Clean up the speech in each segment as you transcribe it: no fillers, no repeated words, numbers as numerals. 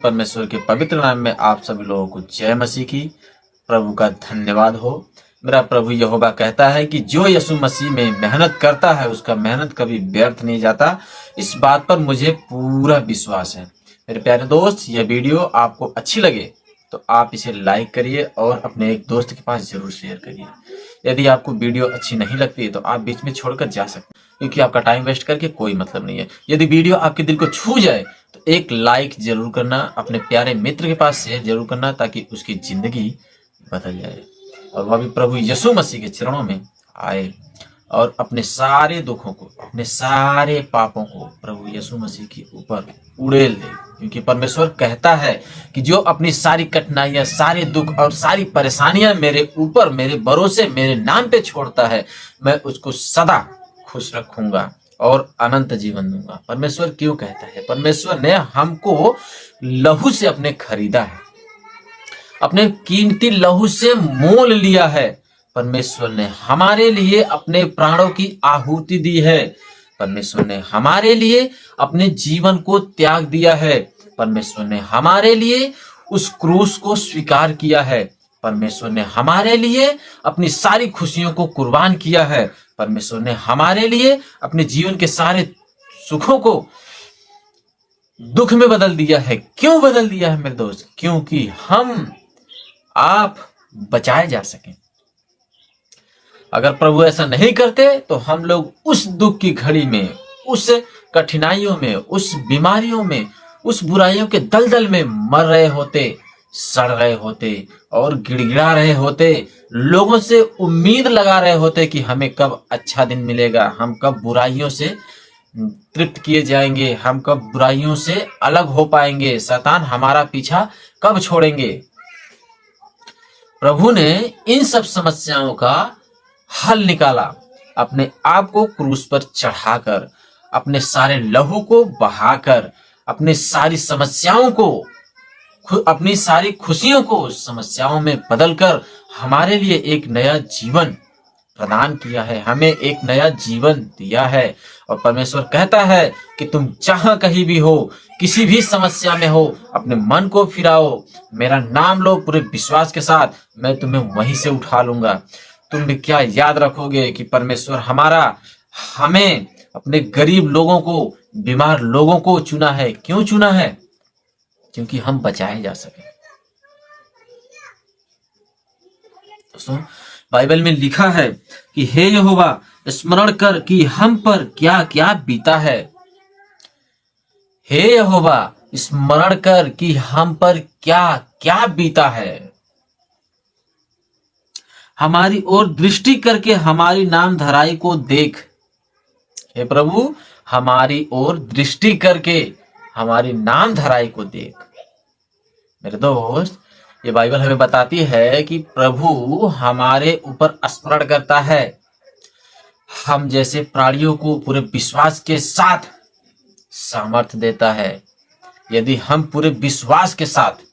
परमेश्वर के पवित्र नाम में आप सभी लोगों को जय मसीह की। प्रभु का धन्यवाद हो। मेरा प्रभु यहोवा कहता है कि जो यीशु मसीह में मेहनत करता है उसका मेहनत कभी व्यर्थ नहीं जाता। इस बात पर मुझे पूरा विश्वास है। मेरे प्यारे दोस्त, यह वीडियो आपको अच्छी लगे तो आप इसे लाइक करिए और अपने एक दोस्त के पास जरूर शेयर करिए। यदि आपको वीडियो अच्छी नहीं लगती है तो आप बीच में छोड़कर जा सकते हैं, क्योंकि आपका टाइम वेस्ट करके कोई मतलब नहीं है। यदि वीडियो आपके दिल को छू जाए तो एक लाइक जरूर करना, अपने प्यारे मित्र के पास शेयर जरूर करना, ताकि उसकी जिंदगी बदल जाए और वह भी प्रभु यीशु मसीह के चरणों में आए और अपने सारे दुखों को, अपने सारे पापों को प्रभु यीशु मसीह के ऊपर उड़ेल दे। क्योंकि परमेश्वर कहता है कि जो अपनी सारी कठिनाइयां, सारे दुख और सारी परेशानियां मेरे ऊपर, मेरे भरोसे, मेरे नाम पे छोड़ता है, मैं उसको सदा खुश रखूंगा और अनंत जीवन दूंगा। परमेश्वर क्यों कहता है? परमेश्वर ने हमको लहू से अपने खरीदा है, अपने कीमती लहू से मोल लिया है। परमेश्वर ने हमारे लिए अपने प्राणों की आहुति दी है। परमेश्वर ने हमारे लिए अपने जीवन को त्याग दिया है। परमेश्वर ने हमारे लिए उस क्रूस को स्वीकार किया है। परमेश्वर ने हमारे लिए अपनी सारी खुशियों को कुर्बान किया है। परमेश्वर ने हमारे लिए अपने जीवन के सारे सुखों को दुख में बदल दिया है। क्यों बदल दिया है मेरे दोस्त? क्योंकि हम आप बचाए जा सकें। अगर प्रभु ऐसा नहीं करते तो हम लोग उस दुख की घड़ी में, उस कठिनाइयों में, उस बीमारियों में, उस बुराइयों के दलदल में मर रहे होते, सड़ रहे होते और गिड़गिड़ा रहे होते। लोगों से उम्मीद लगा रहे होते कि हमें कब अच्छा दिन मिलेगा, हम कब बुराइयों से तृप्त किए जाएंगे, हम कब बुराइयों से अलग हो पाएंगे, शैतान हमारा पीछा कब छोड़ेंगे। प्रभु ने इन सब समस्याओं का हल निकाला, अपने आप को क्रूस पर चढ़ाकर, अपने सारे लहू को बहाकर, अपने सारी समस्याओं को, अपनी सारी खुशियों को समस्याओं में बदलकर हमारे लिए एक नया जीवन प्रदान किया है, हमें एक नया जीवन दिया है। और परमेश्वर कहता है कि तुम जहां कहीं भी हो, किसी भी समस्या में हो, अपने मन को फिराओ, मेरा नाम लो पूरे विश्वास के साथ, मैं तुम्हें वहीं से उठा लूंगा। तुम भी क्या याद रखोगे कि परमेश्वर हमें अपने गरीब लोगों को, बीमार लोगों को चुना है। क्यों चुना है? क्योंकि हम बचाए जा सके। दोस्तों, बाइबल में लिखा है कि हे यहोवा, स्मरण कर कि हम पर क्या क्या बीता है। हे यहोवा, स्मरण कर कि हम पर क्या क्या बीता है। हमारी ओर दृष्टि करके हमारी नाम धराई को देख। हे प्रभु, हमारी ओर दृष्टि करके हमारी नाम धराई को देख। मेरे दोस्त, ये बाइबल हमें बताती है कि प्रभु हमारे ऊपर स्मरण करता है। हम जैसे प्राणियों को पूरे विश्वास के साथ सामर्थ्य देता है। यदि हम पूरे विश्वास के साथ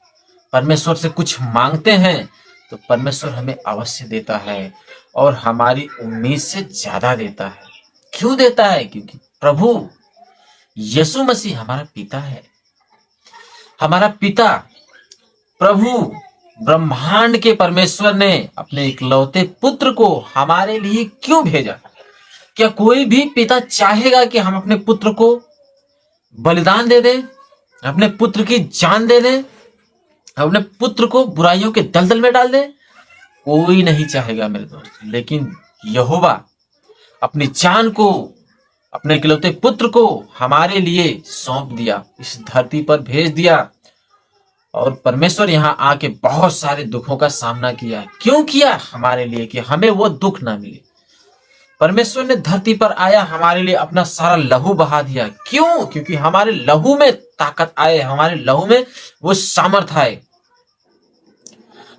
परमेश्वर से कुछ मांगते हैं तो परमेश्वर हमें अवश्य देता है और हमारी उम्मीद से ज्यादा देता है। क्यों देता है? क्योंकि प्रभु यीशु मसीह हमारा पिता है। हमारा पिता प्रभु ब्रह्मांड के परमेश्वर ने अपने इकलौते पुत्र को हमारे लिए क्यों भेजा? क्या कोई भी पिता चाहेगा कि हम अपने पुत्र को बलिदान दे दें, अपने पुत्र की जान दे दें, अपने पुत्र को बुराइयों के दलदल में डाल दें? कोई नहीं चाहेगा मेरे दोस्त। लेकिन यहोवा अपनी जान को, अपने इकलौते पुत्र को हमारे लिए सौंप दिया, इस धरती पर भेज दिया। और परमेश्वर यहाँ आके बहुत सारे दुखों का सामना किया। क्यों किया? हमारे लिए, कि हमें वो दुख ना मिले। परमेश्वर ने धरती पर आया, हमारे लिए अपना सारा लहू बहा दिया। क्यों? क्योंकि हमारे लहू में ताकत आए, हमारे लहू में वो सामर्थ आए।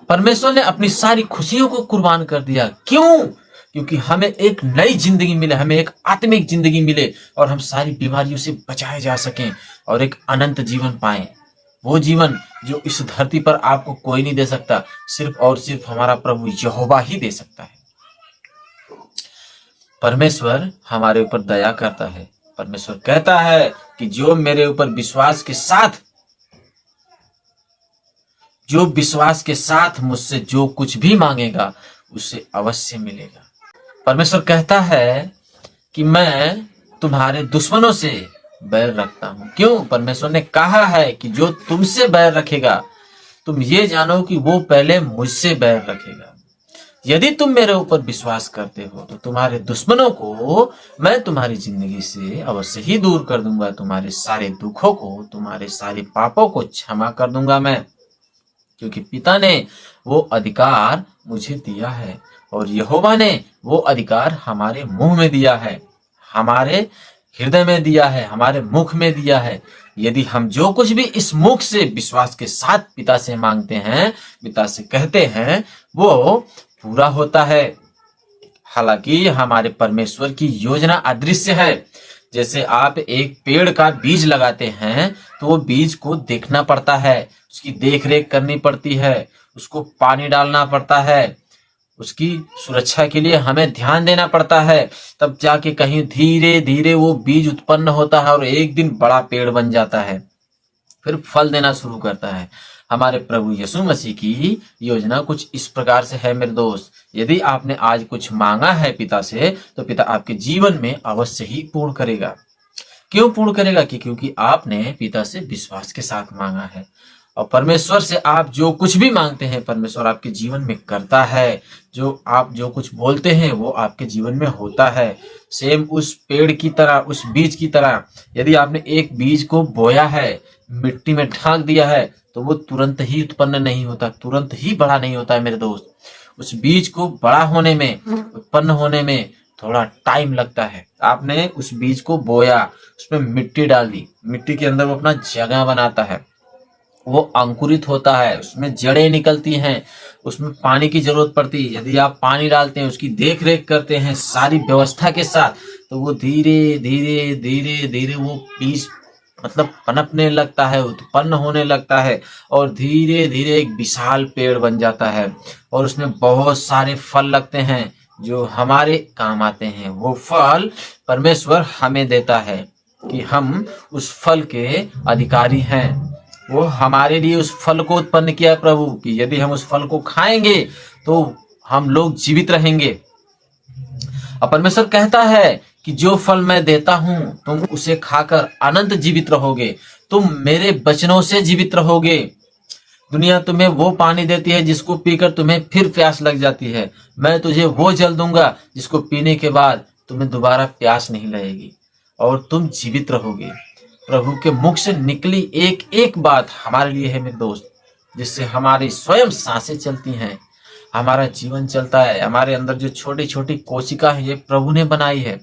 परमेश्वर ने अपनी सारी खुशियों को कुर्बान कर दिया। क्यों? क्योंकि हमें एक नई जिंदगी मिले, हमें एक आत्मिक जिंदगी मिले और हम सारी बीमारियों से बचाए जा सकें और एक अनंत जीवन पाएं। वो जीवन जो इस धरती पर आपको कोई नहीं दे सकता, सिर्फ और सिर्फ हमारा प्रभु यहोवा ही दे सकता है। परमेश्वर हमारे ऊपर दया करता है। परमेश्वर कहता है कि जो मेरे ऊपर विश्वास के साथ जो विश्वास के साथ मुझसे जो कुछ भी मांगेगा उसे अवश्य मिलेगा। परमेश्वर कहता है कि मैं तुम्हारे दुश्मनों से बैर रखता हूं। क्यों? परमेश्वर ने कहा है कि जो तुमसे बैर रखेगा तुम ये जानो कि वो पहले मुझसे बैर रखेगा। यदि तुम मेरे ऊपर विश्वास करते हो तो तुम्हारे दुश्मनों को मैं तुम्हारी जिंदगी से अवश्य ही दूर कर दूंगा। तुम्हारे सारे दुखों को, तुम्हारे सारे पापों को क्षमा कर दूंगा मैं, क्योंकि पिता ने वो अधिकार मुझे दिया है और यहोवा ने वो अधिकार हमारे मुंह में दिया है, हमारे हृदय में दिया है, हमारे मुख में दिया है। यदि हम जो कुछ भी इस मुख से विश्वास के साथ पिता से मांगते हैं, पिता से कहते हैं, वो पूरा होता है। हालांकि हमारे परमेश्वर की योजना अदृश्य है। जैसे आप एक पेड़ का बीज लगाते हैं तो वो बीज को देखना पड़ता है, उसकी देखरेख करनी पड़ती है, उसको पानी डालना पड़ता है, उसकी सुरक्षा के लिए हमें ध्यान देना पड़ता है, तब जाके कहीं धीरे धीरे वो बीज उत्पन्न होता है और एक दिन बड़ा पेड़ बन जाता है, फिर फल देना शुरू करता है। हमारे प्रभु यीशु मसीह की योजना कुछ इस प्रकार से है मेरे दोस्त। यदि आपने आज कुछ मांगा है पिता से तो पिता आपके जीवन में अवश्य ही पूर्ण करेगा। क्यों पूर्ण करेगा? क्योंकि आपने पिता से विश्वास के साथ मांगा है और परमेश्वर से आप जो कुछ भी मांगते हैं परमेश्वर आपके जीवन में करता है। जो आप जो कुछ बोलते हैं वो आपके जीवन में होता है। सेम उस पेड़ की तरह, उस बीज की तरह, यदि आपने एक बीज को बोया है, मिट्टी में ढांक दिया है तो वो तुरंत ही उत्पन्न नहीं होता, तुरंत ही बड़ा नहीं होता है मेरे दोस्त। उस बीज को बड़ा होने में, उत्पन्न होने में थोड़ा टाइम लगता है। आपने उस बीज को बोया, उसमें मिट्टी डाल दी, मिट्टी के अंदर वो अपना जगह बनाता है, वो अंकुरित होता है, उसमें जड़ें निकलती हैं, उसमें पानी की जरूरत पड़ती है। यदि आप पानी डालते हैं, उसकी देख रेख करते हैं सारी व्यवस्था के साथ, तो वो धीरे धीरे धीरे धीरे वो बीज मतलब पनपने लगता है, उत्पन्न होने लगता है और धीरे धीरे एक विशाल पेड़ बन जाता है और उसमें बहुत सारे फल लगते हैं जो हमारे काम आते हैं। वो फल परमेश्वर हमें देता है कि हम उस फल के अधिकारी हैं। वो हमारे लिए उस फल को उत्पन्न किया है प्रभु कि यदि हम उस फल को खाएंगे तो हम लोग जीवित रहेंगे। और परमेश्वर कहता है कि जो फल मैं देता हूं तुम उसे खाकर अनंत जीवित रहोगे, तुम मेरे वचनों से जीवित रहोगे। दुनिया तुम्हें वो पानी देती है जिसको पीकर तुम्हें फिर प्यास लग जाती है, मैं तुझे वो जल दूंगा जिसको पीने के बाद तुम्हें दोबारा प्यास नहीं लगेगी और तुम जीवित रहोगे। प्रभु के मुख से निकली एक एक बात हमारे लिए है मेरे दोस्त, जिससे हमारी स्वयं सांसें चलती हैं, हमारा जीवन चलता है। हमारे अंदर जो छोटी छोटी कोशिका है ये प्रभु ने बनाई है।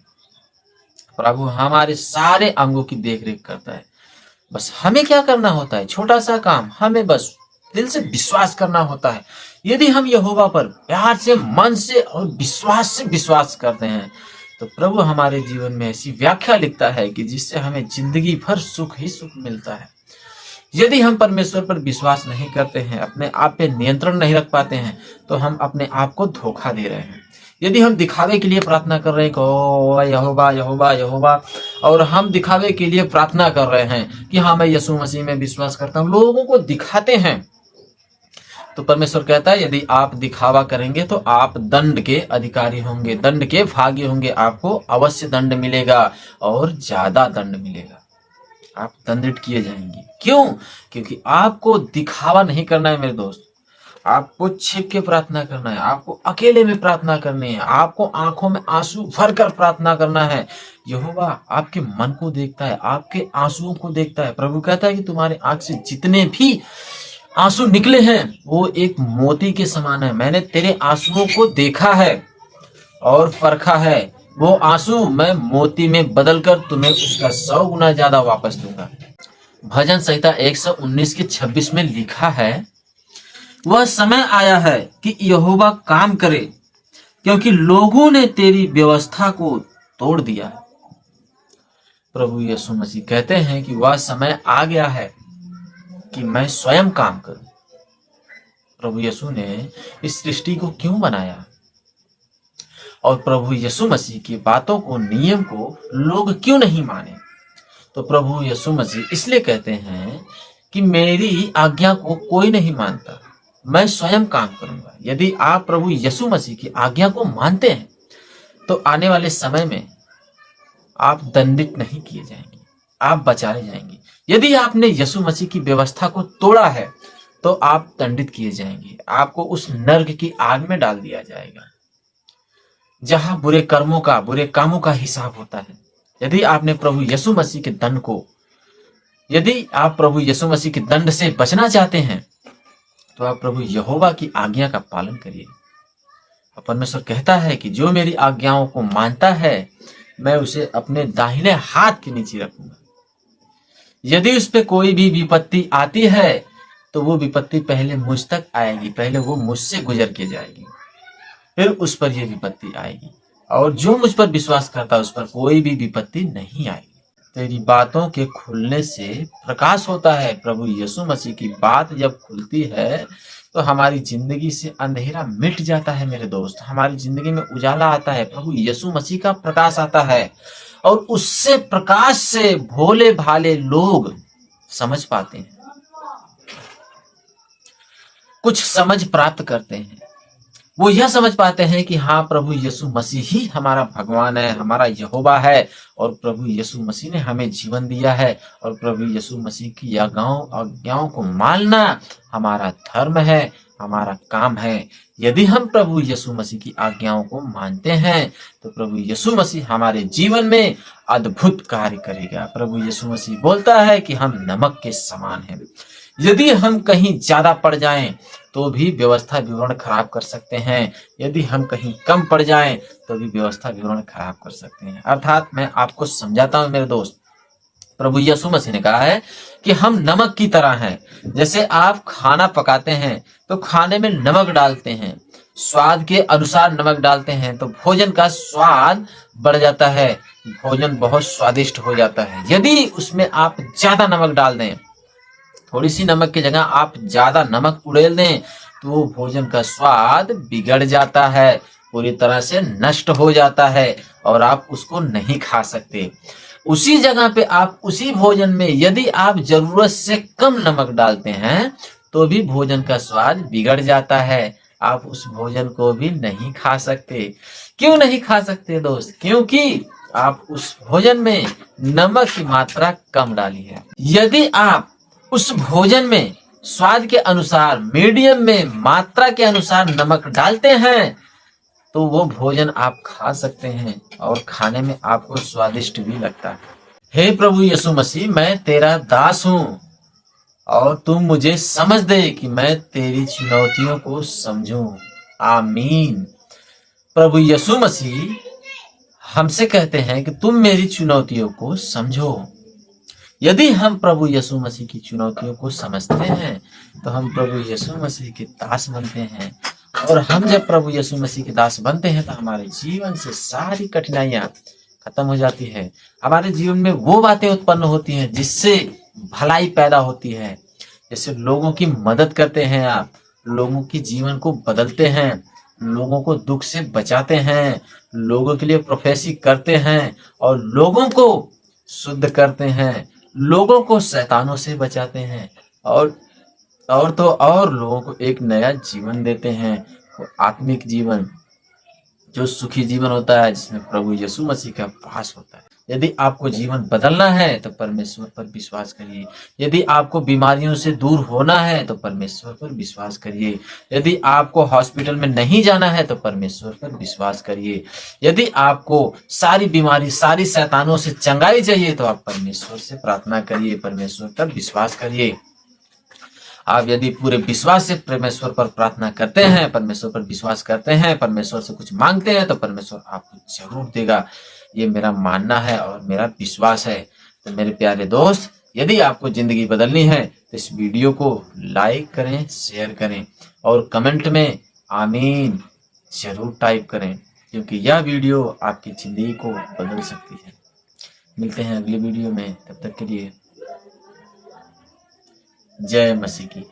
प्रभु हमारे सारे अंगों की देख रेख करता है। बस हमें क्या करना होता है? छोटा सा काम, हमें बस दिल से विश्वास करना होता है। यदि हम यहोवा पर प्यार से, मन से और विश्वास से विश्वास करते हैं तो प्रभु हमारे जीवन में ऐसी व्याख्या लिखता है कि जिससे हमें जिंदगी भर सुख ही सुख मिलता है। यदि हम परमेश्वर पर विश्वास नहीं करते हैं, अपने आप पे नियंत्रण नहीं रख पाते हैं, तो हम अपने आप को धोखा दे रहे हैं। यदि हम दिखावे के लिए प्रार्थना कर रहे हैं कि ओ यहोवा यहोवा यहोवा, और हम दिखावे के लिए प्रार्थना कर रहे हैं कि हाँ मैं यीशु मसीह में विश्वास करता हूँ, लोगों को दिखाते हैं, तो परमेश्वर कहता है यदि आप दिखावा करेंगे तो आप दंड के अधिकारी होंगे, दंड के भागी होंगे। आपको अवश्य दंड मिलेगा और ज्यादा दंड मिलेगा, आप दंडित किए जाएंगे। क्यों? क्योंकि आपको दिखावा नहीं करना है मेरे दोस्त, आपको छिप के प्रार्थना करना है, आपको अकेले में प्रार्थना करनी है, आपको आंखों में आंसू भरकर प्रार्थना करना है। यहोवा आपके मन को देखता है, आपके आंसुओं को देखता है। प्रभु कहता है कि तुम्हारे आंख से जितने भी आंसू निकले हैं वो एक मोती के समान है। मैंने तेरे आंसुओं को देखा है और परखा है, वो आंसू मैं मोती में बदलकर तुम्हें उसका 100 गुना ज्यादा वापस दूंगा। भजन संहिता 119 के 26 में लिखा है, वह समय आया है कि यहोवा काम करे, क्योंकि लोगों ने तेरी व्यवस्था को तोड़ दिया है। प्रभु यीशु मसीह कहते हैं कि वह समय आ गया है कि मैं स्वयं काम करूं। प्रभु यीशु ने इस सृष्टि को क्यों बनाया और प्रभु यीशु मसीह की बातों को, नियम को लोग क्यों नहीं माने? तो प्रभु यीशु मसीह इसलिए कहते हैं कि मेरी आज्ञा को कोई नहीं मानता, मैं स्वयं काम करूंगा। यदि आप प्रभु यीशु मसीह की आज्ञा को मानते हैं तो आने वाले समय में आप दंडित नहीं किए जाएंगे, आप बचाए जाएंगे। यदि आपने यीशु मसीह की व्यवस्था को तोड़ा है तो आप दंडित किए जाएंगे, आपको उस नर्क की आग में डाल दिया जाएगा जहां बुरे कर्मों का, बुरे कामों का हिसाब होता है। यदि आपने प्रभु यीशु मसीह के दंड को, यदि आप प्रभु यीशु मसीह के दंड से बचना चाहते हैं तो आप प्रभु यहोवा की आज्ञा का पालन करिए। परमेश्वर कहता है कि जो मेरी आज्ञाओं को मानता है मैं उसे अपने दाहिने हाथ के नीचे रखूंगा। यदि उस पर कोई भी विपत्ति आती है तो वो विपत्ति पहले मुझ तक आएगी, पहले वो मुझसे गुजर के जाएगी, फिर उस पर यह विपत्ति आएगी। और जो मुझ पर विश्वास करता है उस पर कोई भी विपत्ति नहीं आएगी। तेरी बातों के खुलने से प्रकाश होता है। प्रभु यीशु मसीह की बात जब खुलती है तो हमारी जिंदगी से अंधेरा मिट जाता है मेरे दोस्त, हमारी जिंदगी में उजाला आता है, प्रभु यीशु मसीह का प्रकाश आता है और उससे प्रकाश से भोले भाले लोग समझ पाते हैं, कुछ समझ प्राप्त करते हैं। वो यह समझ पाते हैं कि हाँ, प्रभु यीशु मसीह ही हमारा भगवान है, हमारा यहोवा है और प्रभु यीशु मसीह ने हमें जीवन दिया है और प्रभु यीशु मसीह की आज्ञाओं को मानना हमारा धर्म है, हमारा काम है। यदि हम प्रभु यीशु मसीह की आज्ञाओं को मानते हैं तो प्रभु यीशु मसीह हमारे जीवन में अद्भुत कार्य करेगा। प्रभु यीशु मसीह बोलता है कि हम नमक के समान हैं। यदि हम कहीं ज्यादा पड़ जाएं तो भी व्यवस्था विवरण खराब कर सकते हैं, यदि हम कहीं कम पड़ जाएं तो भी व्यवस्था विवरण खराब कर सकते हैं। अर्थात मैं आपको समझाता हूं मेरे दोस्त, प्रभु यीशु मसीह ने कहा है कि हम नमक की तरह हैं। जैसे आप खाना पकाते हैं तो खाने में नमक डालते हैं, स्वाद के अनुसार नमक डालते हैं तो भोजन का स्वाद बढ़ जाता है, भोजन बहुत स्वादिष्ट हो जाता है। यदि उसमें आप ज्यादा नमक डाल दें, थोड़ी सी नमक की जगह आप ज्यादा नमक उड़ेल दें तो वो भोजन का स्वाद बिगड़ जाता है, पूरी तरह से नष्ट हो जाता है और आप उसको नहीं खा सकते। उसी जगह पे आप उसी भोजन में यदि आप जरूरत से कम नमक डालते हैं तो भी भोजन का स्वाद बिगड़ जाता है, आप उस भोजन को भी नहीं खा सकते। क्यों नहीं खा सकते दोस्त? क्योंकि आप उस भोजन में नमक की मात्रा कम डाली है। यदि आप उस भोजन में स्वाद के अनुसार, मीडियम में, मात्रा के अनुसार नमक डालते हैं तो वो भोजन आप खा सकते हैं और खाने में आपको स्वादिष्ट भी लगता है। हे प्रभु यीशु मसीह, मैं तेरा दास हूं और तुम मुझे समझ दे कि मैं तेरी चुनौतियों को समझूं। आमीन। प्रभु यीशु मसीह हमसे कहते हैं कि तुम मेरी चुनौतियों को समझो। यदि हम प्रभु यीशु मसीह की चुनौतियों को समझते हैं तो हम प्रभु यीशु मसीह के दास बनते हैं और हम जब प्रभु यीशु मसीह के दास बनते हैं तो हमारे जीवन से सारी कठिनाइयां खत्म हो जाती है। हमारे जीवन में वो बातें उत्पन्न होती हैं जिससे भलाई पैदा होती है। जैसे लोगों की मदद करते हैं आप, लोगों की जीवन को बदलते हैं, लोगों को दुख से बचाते हैं, लोगों के लिए प्रोफेसी करते हैं और लोगों को शुद्ध करते हैं, लोगों को शैतानों से बचाते हैं और लोगों को एक नया जीवन देते हैं, वो आत्मिक जीवन, जो सुखी जीवन होता है जिसमें प्रभु यीशु मसीह का वास होता है। यदि आपको जीवन बदलना है तो परमेश्वर पर विश्वास करिए। यदि आपको बीमारियों से दूर होना है तो परमेश्वर पर विश्वास करिए। यदि आपको हॉस्पिटल में नहीं जाना है तो परमेश्वर पर विश्वास करिए। यदि आपको सारी बीमारी, सारी शैतानों से चंगाई चाहिए तो आप परमेश्वर से प्रार्थना करिए, परमेश्वर पर विश्वास करिए। आप यदि पूरे विश्वास से परमेश्वर पर प्रार्थना करते हैं, परमेश्वर पर विश्वास करते हैं, परमेश्वर से कुछ मांगते हैं तो परमेश्वर आपको जरूर देगा। ये मेरा मानना है और मेरा विश्वास है। तो मेरे प्यारे दोस्त, यदि आपको जिंदगी बदलनी है तो इस वीडियो को लाइक करें, शेयर करें और कमेंट में आमीन जरूर टाइप करें, क्योंकि यह वीडियो आपकी जिंदगी को बदल सकती है। मिलते हैं अगली वीडियो में, तब तक के लिए जय मसीह की।